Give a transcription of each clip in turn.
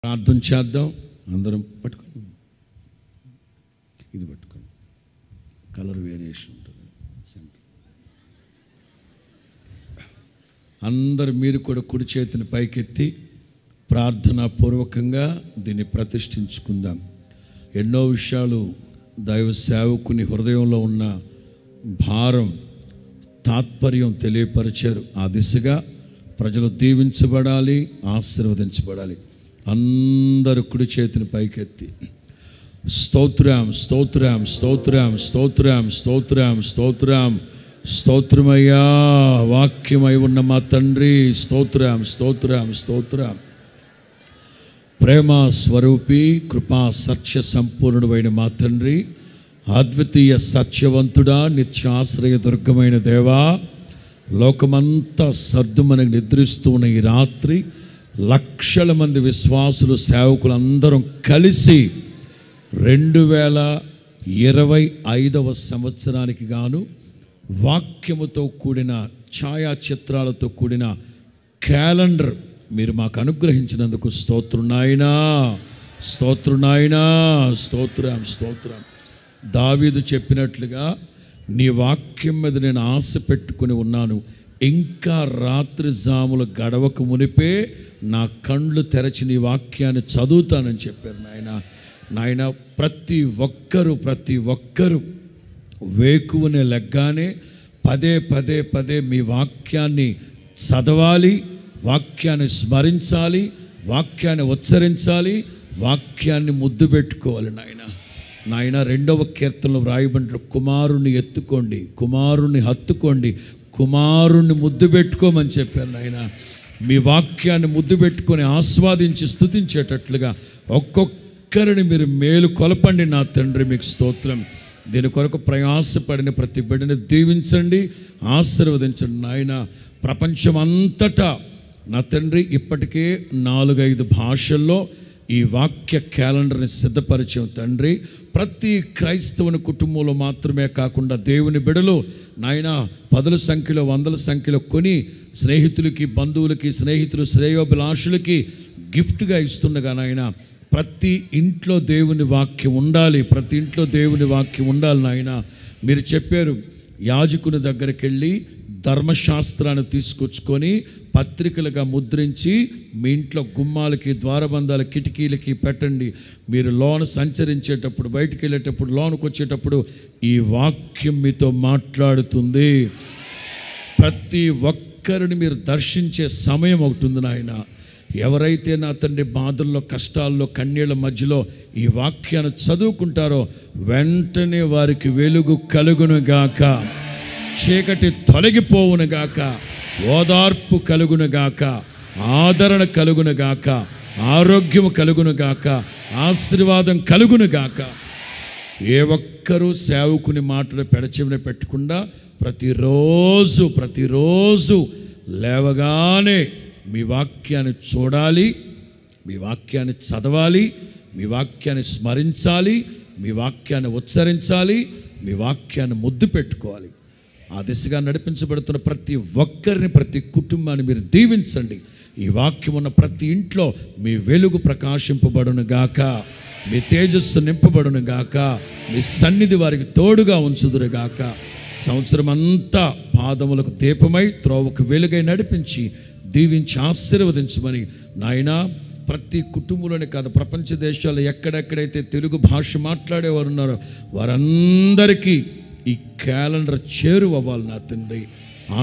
ప్రార్థన చేద్దాం. అందరం పట్టుకోండి, ఇది పట్టుకోండి, కలర్ వేరియేషన్ ఉంటుంది. అందరు మీరు కూడా కుడి చేతిని పైకెత్తి ప్రార్థనాపూర్వకంగా దీన్ని ప్రతిష్ఠించుకుందాం. ఎన్నో విషయాలు దైవ సేవకుని హృదయంలో ఉన్న భారం, తాత్పర్యం తెలియపరిచారు. ఆ దిశగా ప్రజలు దీవించబడాలి, ఆశీర్వదించబడాలి. అందరూ కుడి చేతిని పైకెత్తి స్తోత్రం స్తోత్రం స్తోత్రం స్తోత్రం స్తోత్రం స్తోత్రం స్తోత్రమయ్యా, వాక్యమై ఉన్న మా తండ్రి, స్తోత్రం స్తోత్రం స్తోత్రం. ప్రేమ స్వరూపి, కృపా సత్య సంపూర్ణుడైన మా తండ్రి, అద్వితీయ సత్యవంతుడా, నిత్యాశ్రయ దుర్గమైన దేవా, లోకమంతా సర్దుమని నిద్రిస్తూ ఉన్న ఈ రాత్రి లక్షల మంది విశ్వాసులు, సేవకులు అందరం కలిసి 2025వ సంవత్సరానికి గాను వాక్యముతో కూడిన ఛాయాచిత్రాలతో కూడిన క్యాలెండర్ మీరు మాకు అనుగ్రహించినందుకు స్తోత్రం నాయనా, స్తోత్రం నాయనా, స్తోత్రం స్తోత్రం. దావీదు చెప్పినట్లుగా నీ వాక్యం మీద నేను ఆశ పెట్టుకుని ఉన్నాను, ఇంకా రాత్రి జాములు గడవక మునిపే నా కండ్లు తెరచి నీ వాక్యాన్ని చదువుతానని చెప్పారు. నాయన ప్రతి ఒక్కరూ వేకువనే లెగ్గానే పదే పదే పదే మీ వాక్యాన్ని చదవాలి, వాక్యాన్ని స్మరించాలి, వాక్యాన్ని ఉచ్చరించాలి, వాక్యాన్ని ముద్దు పెట్టుకోవాలి. నాయన 2వ కీర్తనలో వ్రాయబడిన కుమారుని ఎత్తుకోండి, కుమారుని హత్తుకోండి, కుమారుణ్ణి ముద్దు పెట్టుకోమని చెప్పారు. నాయన మీ వాక్యాన్ని ముద్దు పెట్టుకొని ఆస్వాదించి స్తుతించేటట్లుగా ఒక్కొక్కరిని మీరు మేలు కొలపండి నా తండ్రి, మీకు స్తోత్రం. దీని కొరకు ప్రయాసపడిన ప్రతి బిడ్డని దీవించండి, ఆశీర్వదించండి. నాయన ప్రపంచం అంతటా నా తండ్రి ఇప్పటికే 4-5 భాషల్లో ఈ వాక్య క్యాలెండర్ని సిద్ధపరిచాం తండ్రి. ప్రతి క్రైస్తవుని కుటుంబంలో మాత్రమే కాకుండా దేవుని బిడలు నాయన 10ల సంఖ్యలో 100ల సంఖ్యలో కొని స్నేహితులకి, బంధువులకి, స్నేహితులు, శ్రేయోభిలాషులకి గిఫ్ట్గా ఇస్తుండగా నాయన ప్రతి ఇంట్లో దేవుని వాక్యం ఉండాలి, ప్రతి ఇంట్లో దేవుని వాక్యం ఉండాలి. నాయన మీరు చెప్పారు, యాజకుని దగ్గరికి వెళ్ళి ధర్మశాస్త్రాన్ని తీసుకొచ్చుకొని పత్రికలుగా ముద్రించి మీ ఇంట్లో గుమ్మాలకి, ద్వారబంధాల కిటికీలకి పెట్టండి. మీరు లోన సంచరించేటప్పుడు, బయటికి వెళ్ళేటప్పుడు, లోనికి వచ్చేటప్పుడు ఈ వాక్యం మీతో మాట్లాడుతుంది. ప్రతి ఒక్కరిని మీరు దర్శించే సమయం ఒకటి ఉంది నాయన. ఎవరైతే నా తండ్రి బాధల్లో, కష్టాల్లో, కన్నీళ్ళ మధ్యలో ఈ వాక్యాన్ని చదువుకుంటారో వెంటనే వారికి వెలుగు కలుగునుగాక, చీకటి తొలగిపోవునుగాక, ఓదార్పు కలుగునుగాక, ఆదరణ కలుగునుగాక, ఆరోగ్యము కలుగునుగాక, ఆశీర్వాదం కలుగునుగాక. ఏ ఒక్కరూ సేవకుని మాటలు పెడచెవిన పెట్టకుండా ప్రతిరోజు లేవగానే మీ వాక్యాన్ని చూడాలి, మీ వాక్యాన్ని చదవాలి, మీ వాక్యాన్ని స్మరించాలి, మీ వాక్యాన్ని ఉచ్చరించాలి, మీ వాక్యాన్ని ముద్దు పెట్టుకోవాలి. ఆ దిశగా నడిపించబడుతున్న ప్రతి ఒక్కరిని, ప్రతి కుటుంబాన్ని మీరు దీవించండి. ఈ వాక్యం ఉన్న ప్రతి ఇంట్లో మీ వెలుగు ప్రకాశింపబడును గాక, మీ తేజస్సు నింపబడును గాక, మీ సన్నిధి వారికి తోడుగా ఉంచుదురు గాక. సంవత్సరం అంతా పాదములకు దీపమై, త్రోవకు వెలుగై నడిపించి దీవించి ఆశీర్వదించమని నాయన ప్రతి కుటుంబంలోనే కాదు, ప్రపంచ దేశాల్లో ఎక్కడెక్కడైతే తెలుగు భాష మాట్లాడేవారు ఉన్నారో వారందరికీ ఈ క్యాలెండర్ చేరువవ్వాలి నా తండ్రి.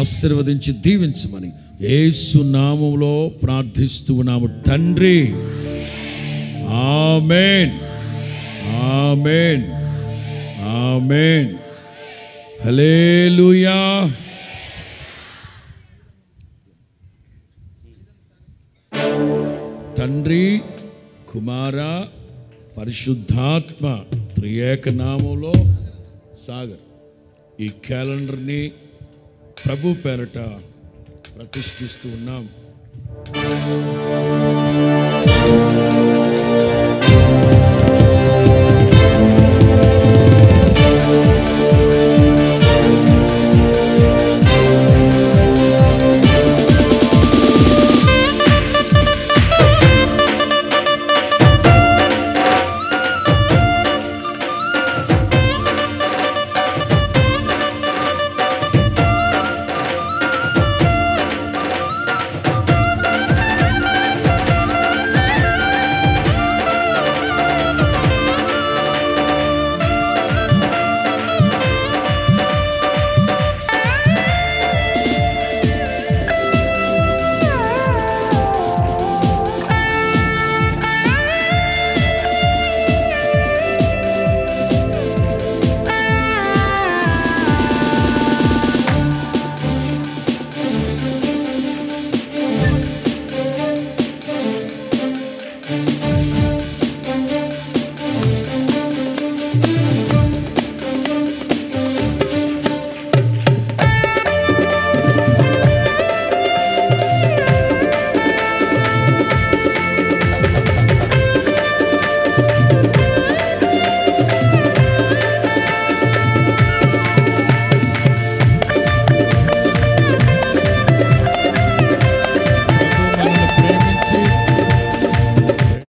ఆశీర్వదించి దీవించమని యేసు నామములో ప్రార్థిస్తూ ఉన్నాము తండ్రి. ఆమేన్, ఆమేన్, ఆమేన్. హల్లెలూయా. తండ్రి, కుమార, పరిశుద్ధాత్మ త్రియేక నామంలో సాగర్ ఈ క్యాలెండర్ని ప్రభు పేరట ప్రతిష్ఠిస్తూ ఉన్నాం.